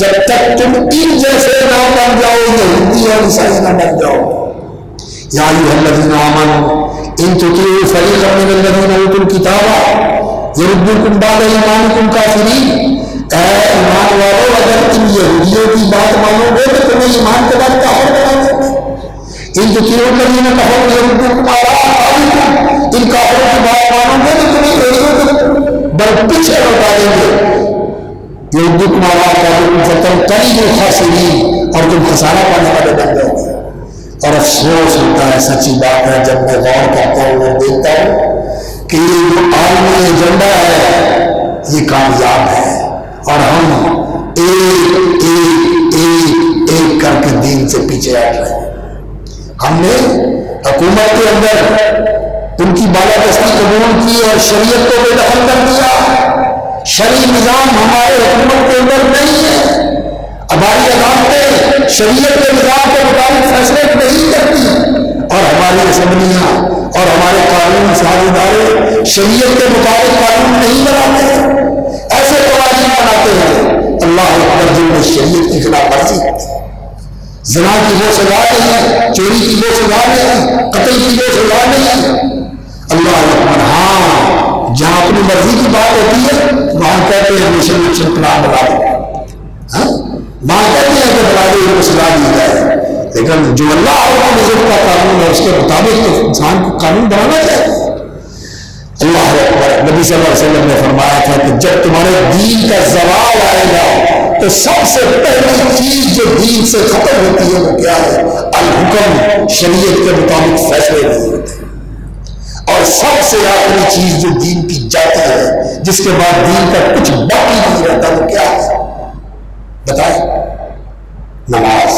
جب تک تم ان جیسے نہ بن جاؤ، یہودی اور عیسائی نہ بن جاؤ. یا ایھا الذین آمنوا ان تطیعوا فریقا من الذین اوتوا الکتاب یردوکم بعد ایمانکم کافرین. اے ایمان والو، اگر تم یہودیوں کی بات مانو گے تو تمہیں ایمان کے بعد کافر بنا دیں گے. ان تطیعوا الذین کفروا یردوکم علی اعقابکم، ان کافروں کی بات مانو گے تو تمہیں ایڑیوں کے بل پیچھے لوٹا دیں گے. یردوکم علی اعقابکم فتنقلبوا خاسرین، اور تم خسارہ پانے والے بن جاؤ گے. اور افسوس ہوتا ہے، سچی بات ہے، جب میں غور کرتا ہوں اور دیکھتا ہوں کہ یہ جو عالمی ایجنڈا ہے یہ کامیاب ہے اور ہم ایک ایک ایک ایک کر کے دین سے پیچھے ہٹ رہے ہیں. ہم نے حکومت کے اندر ان کی بالادستی قبول کی اور شریعت کو بے دخل کر دیا. شرعی نظام ہمارے حکومت کے اندر نہیں ہے. ہماری عدالتیں شریعت کے نظام کے مطابق فیصلے نہیں کرتی اور ہماری اسمبلیاں اور ہمارے قانون ساز ادارے شریعت کے مطابق قانون نہیں بناتے، ایسے قوانین بناتے ہیں اللہ اکبر جن میں شریعت کی خلاف ورزی ہے. زنا کی وہ سزا نہیں، چوری کی وہ سزا نہیں، قتل کی وہ سزا نہیں. اللہ اکبر. ہاں جہاں اپنی مرضی کی بات ہوتی ہے وہاں کہتے ہیں مشن مشن پلان بنا دیں، وہاں کہتے ہیں کہ بنا دے کو سزا دی جائے. لیکن جو اللہ رب العزت کا قانون ہے اس کے مطابق تو انسان کو قانون بنانا چاہیے. اللہ اکبر. نبی صلی اللہ علیہ وسلم نے فرمایا تھا کہ جب تمہارے دین کا زوال آئے گا تو سب سے پہلی چیز جو دین سے ختم ہوتی ہے وہ کیا ہے؟ الحکم، شریعت کے مطابق فیصلے نہیں ہوتے. اور سب سے آخری چیز جو دین کی جاتی ہے جس کے بعد دین کا کچھ باقی نہیں رہتا وہ کیا ہے؟ بتائیں. نماز.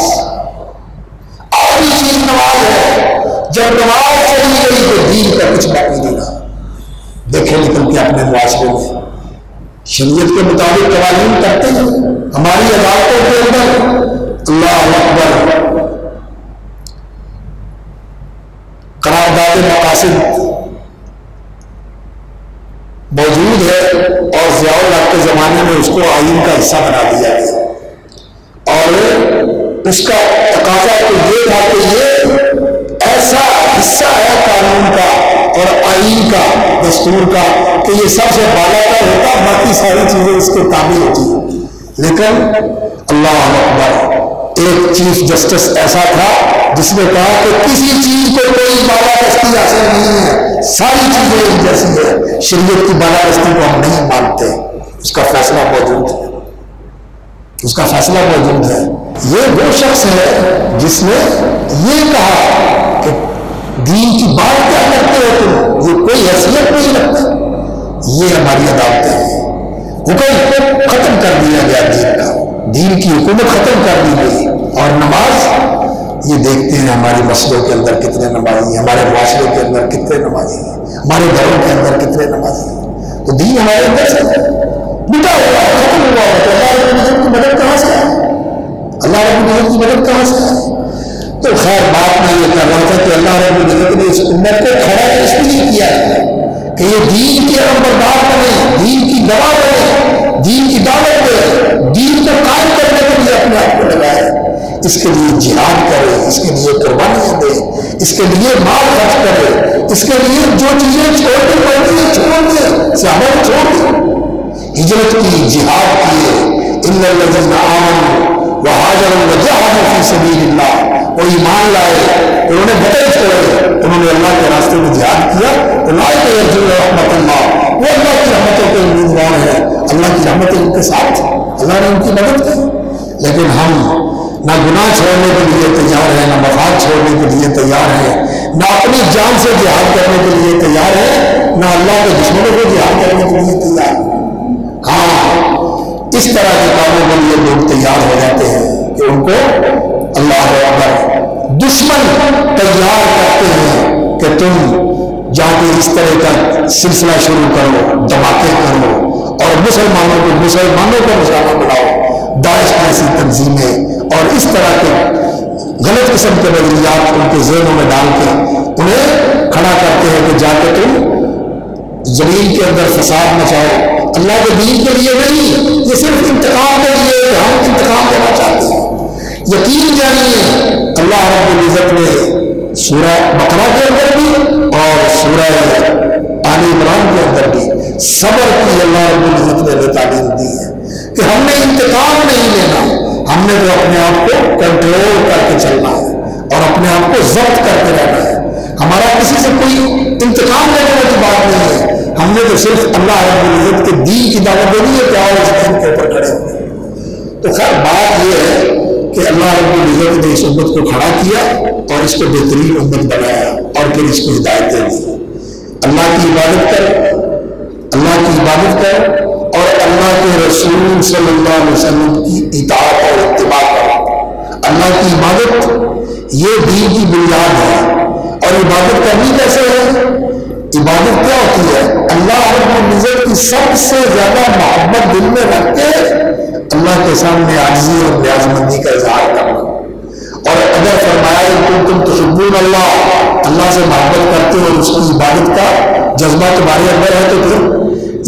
آخری چیز نماز ہے. جب نماز چلی گئی تو دین کا کچھ باقی نہیں رہا. دیکھیں نکل کے اپنے معاشرے میں شریعت کے مطابق قوانین کرتے ہیں ہماری عدالتوں کے اندر. اللہ اکبر. قرارداد مقاصد موجود ہے اور ضیاء الحق کے زمانے میں اس کو آئین کا حصہ بنا دیا گیا اور اس کا تقاضا تو یہ تھا کہ یہ ایسا حصہ ہے قانون کا اور آئین کا، دستور کا، کہ یہ سب سے بالا تر ہوتا، باقی ساری چیزیں اس کے تابع ہوتی ہیں. لیکن اللہ اکبر، ایک چیف جسٹس ایسا تھا جس نے کہا کہ کسی چیز کو کوئی بالادستی حاصل نہیں ہے، ساری چیزیں ایک جیسی ہے، شریعت کی بالادستی کو ہم نہیں مانتے. اس کا فیصلہ موجود ہے، اس کا فیصلہ موجود ہے. یہ وہ شخص ہے جس نے یہ کہا کہ دین کی بات کیا کرتے ہو تم، یہ کوئی حیثیت نہیں رکھتا. یہ ہماری عدالتیں ہیں. حکم ختم کر دیا گیا دین کا، دین کی حکومت ختم کر دی گئی. اور نماز، یہ دیکھتے ہیں ہماری مسجدوں کے اندر کتنے نمازی ہیں، ہمارے معاشرے کے اندر کتنے نمازی ہیں، ہمارے گھروں کے اندر کتنے نمازی ہیں. تو دین ہمارے اندر سے مٹا ہوا ہے، ختم ہوا ہے. تو اللہ رب العزت کی مدد کہاں سے ہے؟ اللہ رب العزت کی مدد کہاں سے ہے؟ تو خیر بات میں یہ کر رہا تھا کہ اللہ رب العزت نے اس امت کو کھڑا اس لیے کیا ہے کہ یہ دین کے نمبردار بنے، دین کی گواہ بنے، دین کی دعوت دے، دین کو قائم کرنے کے لیے اپنے آپ کو لگائے. اس کے لیے جہاد کرے، اس کے لیے قربانیاں دے، اس کے لیے مال خرچ کرے، اس کے لیے جو چیزیں چھوڑنی پڑتی ہیں چھوڑ دے، صحابہ چھوڑ دے، ہجرت کی، جہاد کیے. ان الذین آمنوا وہاجروا وجاہدوا فی سبیل اللہ، وہ ایمان لائے، انہوں نے بدل چھوڑے، انہوں نے اللہ کے راستے میں جہاد کیا. اولئک یرجون رحمت اللہ، وہ اللہ کی رحمتوں کے امیدوار ہیں، اللہ کی رحمتیں ان کے ساتھ، اللہ نے ان کی مدد کی. لیکن ہم نہ گناہ چھوڑنے کے لیے تیار ہیں، نہ مفاد چھوڑنے کے لیے تیار ہیں، نہ اپنی جان سے جہاد کرنے کے لیے تیار ہیں، نہ اللہ کے دشمنوں کو جہاد کرنے کے لیے تیار ہیں. ہاں اس طرح کے کاموں کے لیے لوگ تیار ہو جاتے ہیں کہ ان کو اللہ اکبر دشمن تیار کرتے ہیں کہ تم جا کے اس طرح کا سلسلہ شروع کرو، دھماکے کرو اور مسلمانوں کو نشانہ بناؤ، داعش جیسی تنظیمیں اور اس طرح کے غلط قسم کے نظریات ان کے ذہنوں میں ڈال کے انہیں کھڑا کرتے ہیں کہ جا کے تم زمین کے اندر فساد مچاؤ، اللہ کے دین کے لیے نہیں، یہ صرف انتقام کے لیے کہ ہم انتقام دینا چاہتے ہیں۔ یقین جانیے اللہ رب العزت نے سورہ بقرہ کے اندر بھی اور سورہ آل عمران کے اندر بھی صبر کی اللہ رب العزت نے تعلیم دی ہے کہ ہم نے انتقام نہیں لینا، ہم نے تو اپنے آپ کو کنٹرول کر کے چلنا ہے اور اپنے آپ کو ضبط کر کے رہنا ہے۔ ہمارا کسی سے کوئی انتقام لینے کی بات نہیں ہے، ہم نے تو صرف اللہ رب العزت کے دین کی دعوت دینی ہے کہ آؤ اس دین کے اوپر کھڑے ہوئے۔ تو خیر بات یہ ہے کہ اللہ رب العزت نے اس امت کو کھڑا کیا اور اس کو بہترین امت بنایا اور پھر اس کو ہدایتیں دی۔ اللہ کی عبادت کر، اللہ کی عبادت کر اور اللہ کے رسول صلی اللہ علیہ وسلم کی اطاعت اور اتباع کر۔ اللہ کی عبادت یہ دین کی بنیاد ہے، اور عبادت کرنی کیسے ہے؟ عبادت کیا ہوتی ہے؟ اللہ رب العزت کی سب سے زیادہ محبت دل میں رکھ کے اللہ کے سامنے عاجزی اور نیاز مندی کا اظہار کرنا، اور اگر فرمایا کہ تم تحبون اللہ سے محبت کرتے ہو اور اس کی عبادت کا جذبہ تمہارے اندر ہے تو پھر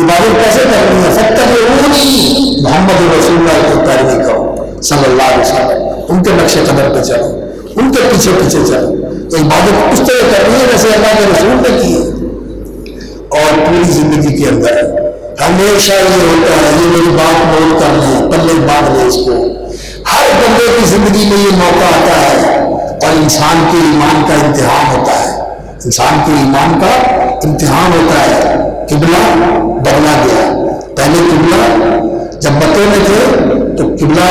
عبادت کیسے کرنی ہے؟ فاتبعونی، محمد رسول اللہ کی پیروی کرو صلی اللہ علیہ وسلم، ان کے نقش قدم پہ چلو، ان کے پیچھے پیچھے چلو۔ تو عبادت اس طرح کرنی ہے جیسے اللہ کے رسول نے کی ہے، اور پوری زندگی کے اندر ہمیشہ یہ ہوتا ہے، یہ میری بات نوٹ کر لیں، پلے باندھ لیں اس کو، ہر بندے کی زندگی میں یہ موقع آتا ہے اور انسان کے ایمان کا امتحان ہوتا ہے، انسان کے ایمان کا امتحان ہوتا ہے۔ قبلہ بدلا گیا، پہلے قبلہ جب مکے میں تھے تو قبلہ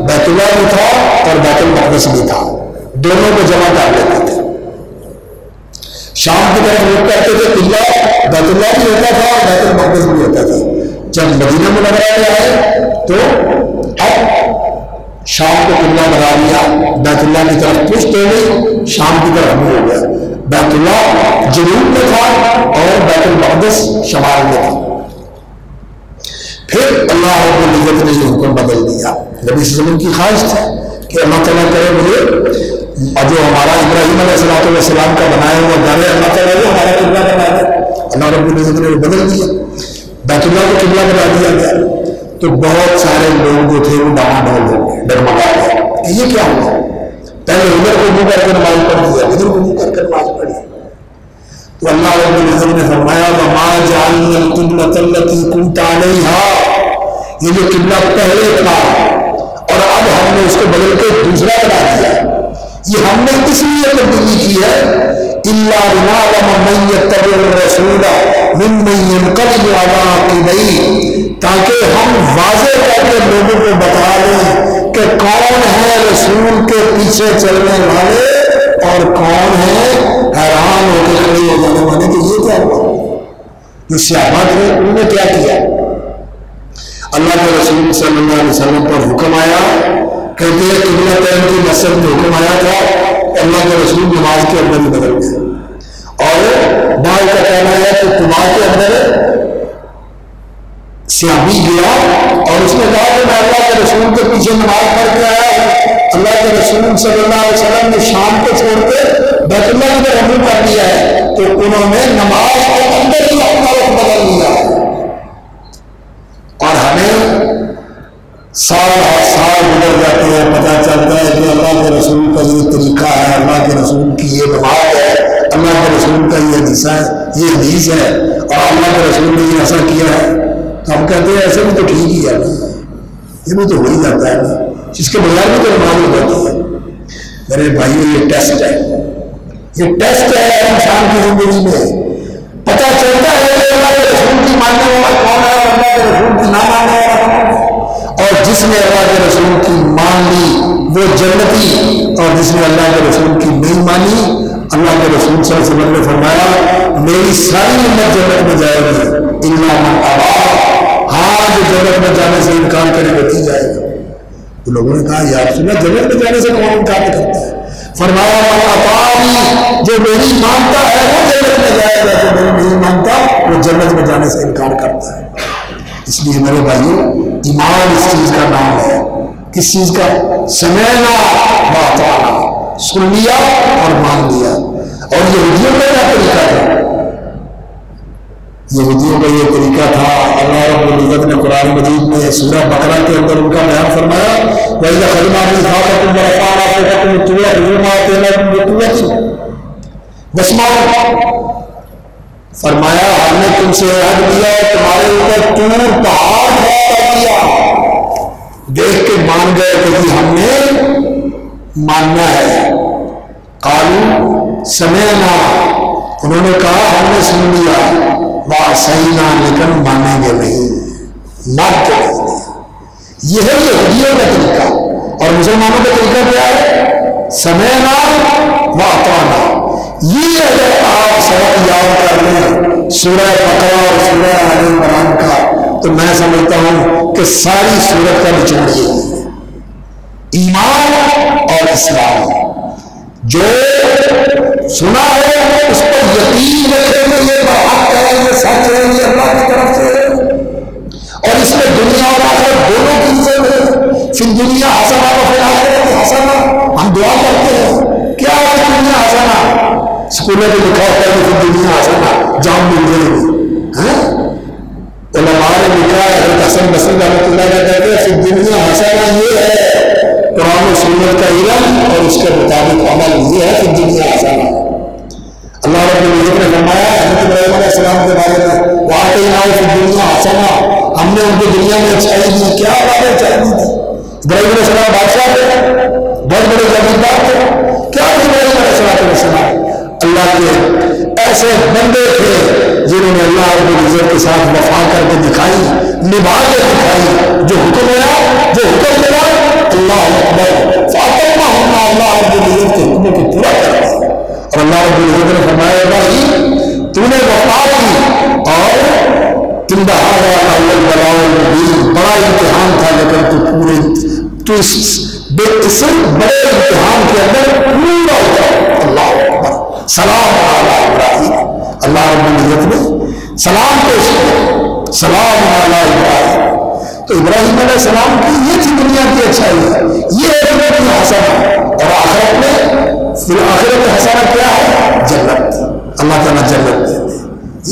بیت اللہ بھی تھا اور بیت المقدس بھی تھا، دونوں کو جمع کر لیتے تھے۔ شام کی طرف رخ کرتے تھے، قبلہ بیت اللہ بھی ہوتا تھا اور بیت المقدس بھی ہوتا تھا۔ جب مدینہ منورہ میں آئے تو اب شام کو قبلہ بنا لیا، بیت اللہ کی طرف پشت ہو گئی، شام کی طرف منہ ہو گیا۔ بیت اللہ جنوب میں تھا اور بیت المقدس شمال میں تھا۔ پھر اللہ رب العزت نے یہ حکم بدل دیا۔ نبی صلی اللہ علیہ وسلم کی خواہش تھی کہ اللہ تعالیٰ کرے مجھے جو ہمارا ابراہیم علیہ السلام کا بنایا ہوا گھر ہے اللہ تعالیٰ وہ ہمارا قبلہ بنا دے۔ اللہ رب العزت نے بدل دیا، بیت اللہ کو قبلہ بنا دیا گیا۔ تو بہت سارے لوگ جو تھے وہ ڈاما ڈول ہو گئے، ڈگمگا گئے کہ یہ کیا ہوا؟ پہلے ادھر کو منہ کر کے نماز پڑھ دیا، ادھر کو منہ کر کے نماز پڑھی۔ تو اللہ رب العزت نے فرمایا وَمَا جَعَلْنَا الْقِبْلَةَ الَّتِي كُنْتَ عَلَيْهَا، یہ جو قبلہ پہلے تھا اور اب ہم نے اس کو بدل کے دوسرا بنا دیا، یہ ہم نے اس لیے تبدیلی کی ہے إِلَّا لِنَعْلَمَ مَن يَتَّبِعُ الرَّسُولَ مِمَّن يَنقَلِبُ عَلَىٰ عَقِبَيْهِ، تاکہ ہم واضح کر کے لوگوں کو بتا دیں کہ کون ہے رسول کے پیچھے چلنے والے اور کون ہے حیران ہو کے کھڑے ہو جانے والے کہ یہ کیا ہوا۔ جو صحابہ تھے انہوں نے کیا کیا؟ اللہ کے رسول صلی اللہ علیہ وسلم پر حکم آیا، کہتے ہیں قبلہ تین کی مسجد میں حکم آیا تھا، اللہ کے رسول نماز کے اندر ہی بدل گئے، اور بعض کا کہنا ہے کہ قباء کے اندر صحابی گیا اور اس نے کہا کہ میں اللہ کے رسول کے پیچھے نماز پڑھ کے آیا ہوں۔ اللہ کے رسول صلی اللہ علیہ وسلم نے شام کو چھوڑ کے بیت اللہ کی طرف منہ کر دیا ہے، تو انہوں نے نماز کے اندر ہی اپنا رخ بدل لیا، اور ہمیں سال گزر جاتے ہیں، پتہ چلتا ہے کہ اللہ کے رسول کا یہ طریقہ ہے، اللہ کے رسول کی یہ نماز ہے، اللہ کے رسول کا یہ حدیث ہے اور اللہ کے رسول نے یہ ایسا کیا ہے۔ تو ہم کہتے ہیں ایسے بھی تو ٹھیک ہی ہے نا، یہ بھی تو ہو ہی جاتا ہے نا، جس کے بغیر بھی تو نماز ہو جاتی ہے۔ میرے بھائیو یہ ٹیسٹ ہے، یہ ٹیسٹ ہے انسان کی زندگی میں۔ پتہ چلتا ہے کہ اللہ کے رسول کی ماننے والا کون ہے اور اللہ کے رسول کی نہ ماننے والا کون ہے، اور جس نے اللہ کے رسول کی مان لی وہ جنتی، اور جس نے اللہ کے رسول کی نہیں مانی، اللہ کے رسول صلی اللہ علیہ وسلم نے فرمایا میری ساری امت جنت میں جائے گی الا من ابا، ہاں جو جنت میں جانے سے انکار کرے بچی جائے گا۔ تو لوگوں نے کہا یا رسول اللہ جنت میں جانے سے کون انکار کرتا ہے؟ فرمایا من اطاعنی، جو میری مانتا ہے وہ جنت میں جائے گا، جو میری نہیں مانتا وہ جنت میں جانے سے انکار کرتا ہے۔ اس لیے میرے بھائیو ایمان اس چیز کا نام ہے کس چیز کا؟ سمینا واطعنا، سن لیا اور مان لیا۔ اور یہودیوں کا کیا طریقہ تھا؟ یہودیوں کا یہ طریقہ تھا، اللہ رب العزت نے قرآن مجید میں سورہ بقرہ کے اندر ان کا بیان فرمایا، وَإِذَا أَخَذْنَا مِيثَاقَكُمْ وَرَفَعْنَا فَوْقَكُمُ الطُّورَ خُذُوا مَا آتَيْنَاكُمْ بِقُوَّةٍ وَاسْمَعُوا، فرمایا ہم نے تم سے عہد لیا، تمہارے اوپر طور پہاڑ کر دیا، دیکھ کے مان گئے کہ ہم نے ماننا ہے۔ قالوا سمعنا، انہوں نے کہا ہم نے سن لیا، وعصینا، لیکن مانیں گے نہیں، مانتے نہیں۔ یہ ہے یہودیوں کا طریقہ۔ اور مسلمانوں کا طریقہ کیا ہے؟ سمعنا واطعنا۔ یہ اگر آپ سبق یاد کر لیں سورہ بقرہ اور سورہ آل عمران کا، تو میں سمجھتا ہوں کہ ساری سورت کا نچوڑ یہ ہے، ایمان اور اسلام۔ جو سنا ہے اس پر یقین رکھے کہ یہ بات ہے، یہ سچ ہے، یہ اللہ کی طرف سے ہے، اور اس میں دنیا اور آخرت دونوں کی عزت ہے۔ فی الدنیا حسنہ وفی الآخرۃ حسنہ، ہم دعا کرتے ہیں کیا ہے دنیا حسنہ؟ اسکولوں میں لکھا ہوتا ہے کہ دنیا حسنہ جام مل جائے گی۔ علماء نے لکھا ہے، حضرت حسن بصری رحمۃ اللہ علیہ کہتے ہیں فی الدنیا حسنہ یہ ہے قرآن و سنت کا علم اور اس کے مطابق عمل، یہ ہے کہ دنیا حسنہ۔ اللہ رب العزت نے فرمایا حضرت ابراہیم علیہ السلام کے بارے میں، وَآتَيْنَاهُ فِي الدُّنْيَا حَسَنَةً، ہم نے ان کو دنیا میں اچھائی دی۔ کیا بات اچھائی دی تھی؟ ابراہیم علیہ السلام بادشاہ تھے، بہت بڑے زمیندار تھے، کیا تھے ابراہیم علیہ السلام؟ اللہ کے ایسے بندے تھے جنہوں نے اللہ رب العزت کے ساتھ وفا کر کے دکھائی، نبھا کے دکھائی، جو حکم ہوا، جو حکم ملا، اللہ اکبر، فَأَتَمَّهُمَّ، اللہ رب العزت کے حکموں کو پورا کر دیا۔ اور اللہ رب العزت نے فرمایا ابراہیم تو نے وفا کی، اور تم بڑا امتحان تھا، لیکن تو پورے تو بے قسم بڑے امتحان کے اندر پورا ہوا۔ اللہ اکبر، سلام علی ابراہیم، اللہ رب العزت نے سلام پیش کیا، سلام علی ابراہیم۔ تو ابراہیم علیہ السلام کی یہ تھی دنیا کی اچھائی، یہ ہے دنیا کی حسنہ، اور آخرت میں پھر آخرت میں حسنہ کیا ہے؟ جنت، اللہ تعالیٰ جنت دیتے ہیں۔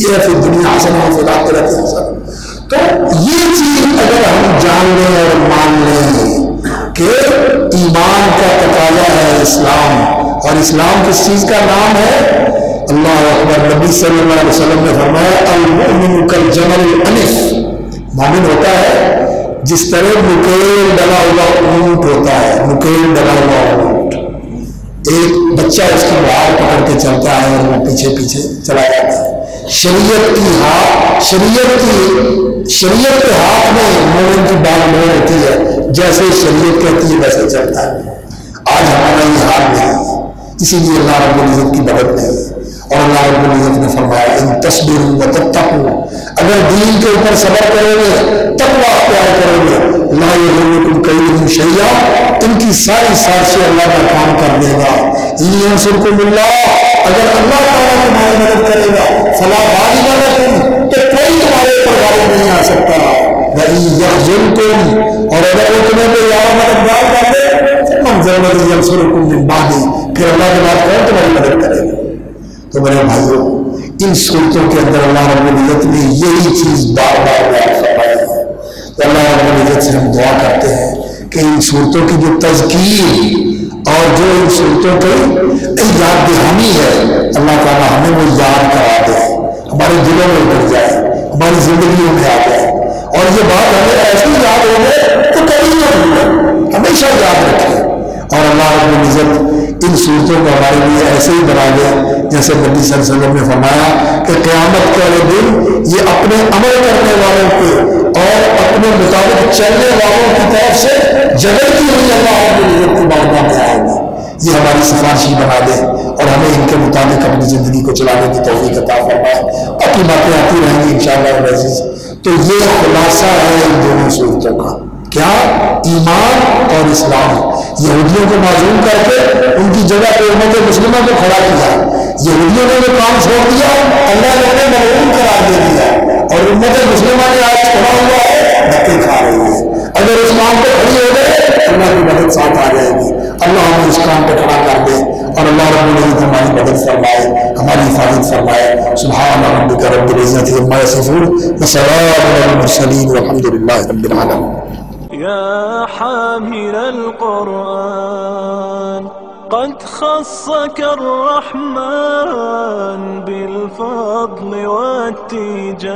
یہ ہے پھر دنیا حسنہ اور پھر آخرت حسنہ۔ تو یہ چیز اگر ہم جان لیں اور مان لیں کہ ایمان کا تقاضا ہے اسلام، اور اسلام کس چیز کا نام ہے؟ اللہ اکبر، نبی صلی اللہ علیہ وسلم نے فرمایا المؤمن کالجمل الانف، مومن ہوتا ہے جس طرح نکیل ڈلا ہوا اونٹ ہوتا ہے، نکیل ڈلا ہوا اونٹ، ایک بچہ اس کی بہار پکڑ کے چلتا ہے اور وہ پیچھے پیچھے چلا جاتا ہے۔ شریعت کے ہاتھ میں مومن کی بات نہیں ہوتی ہے، جیسے شریعت کہتی ہے ویسے چلتا ہے۔ آج ہمارا یہ حال نہیں ہے، اسی لیے اللہ رب العزت کی مدد نہیں ہے۔ اور اللہ رب العزت نے فرمایا ان تصبروا وتتقوا، اگر دین کے اوپر صبر کرو گے، تقویٰ اختیار کرو گے، لا یضرکم کیدہم شیئا، ان کی ساری سازشیں اللہ کا کام کر دے گا۔ ان ینصرکم اللہ، اگر اللہ تعالیٰ تمہاری مدد کرے گا، فلا غالب لکم، تو کوئی تمہارے اوپر غالب نہیں آ سکتا۔ وَإِن یخذلکم، اور اگر وہ تمہیں کوئی اور مددگار کر دے، فمن ذا الذی ینصرکم من بعدہ، پھر اللہ کے بعد کون تمہاری مدد کرے گا؟ تو میرے بھائیوں، ان صورتوں کے اندر اللہ رب العزت نے یہی چیز بار بار بیان فرمائی ہے۔ تو اللہ رب العزت سے ہم دعا کرتے ہیں کہ ان صورتوں کی جو تذکیر اور جو ان صورتوں کی یاد دہانی ہے، اللہ تعالیٰ ہمیں وہ یاد کرا دے، ہمارے دلوں میں اتر جائے، ہماری زندگیوں میں آ جائے، اور یہ بات ہمیں ایسی یاد ہو جائے تو کبھی نہ بھولیں، ہمیشہ یاد رکھیں۔ اور اللہ رب العزت ان صورتوں کو ہمارے لیے ایسے ہی بنا دے جیسے نبی صلی اللہ علیہ وسلم نے فرمایا کہ قیامت والے دن یہ اپنے عمل کرنے والوں کے اور اپنے مطابق چلنے والوں کی طرف سے جگڑتی ہوئی اللہ رب العزت کی بارگاہ میں آئے گا۔ یہ ہماری سفارشی بنا دے اور ہمیں ان کے مطابق اپنی زندگی کو چلانے کی توفیق عطا فرمائے۔ باقی باتیں آتی رہیں گی انشاءاللہ العزیز۔ تو یہ خلاصہ ہے ان دونوں صورتوں کا، کیا؟ ایمان اور اسلام۔ یہودیوں کو معزول کر کے ان کی جگہ پہ امت مسلمہ کو کھڑا کیا، یہودیوں نے وہ کام چھوڑ دیا، اللہ نے انہیں ملعون قرار دے دیا، اور امت مسلمہ نے آج کھڑا ہوا ہے، دھکے کھا رہی ہے۔ اگر اس کام پہ کھڑی ہو گئے ساتھ آ جائے گی. اللہ ہمیں اس کام پہ کھڑا کر دے اور اللہ رب العزت ہماری مدد فرمائے, ہماری حفاظت فرمائے. سبحان ربک رب العزت عما یصفون وسلام علی المرسلین والحمد للہ رب العالمین. يا حامل القرآن قد خصك الرحمن بالفضل والتيجان.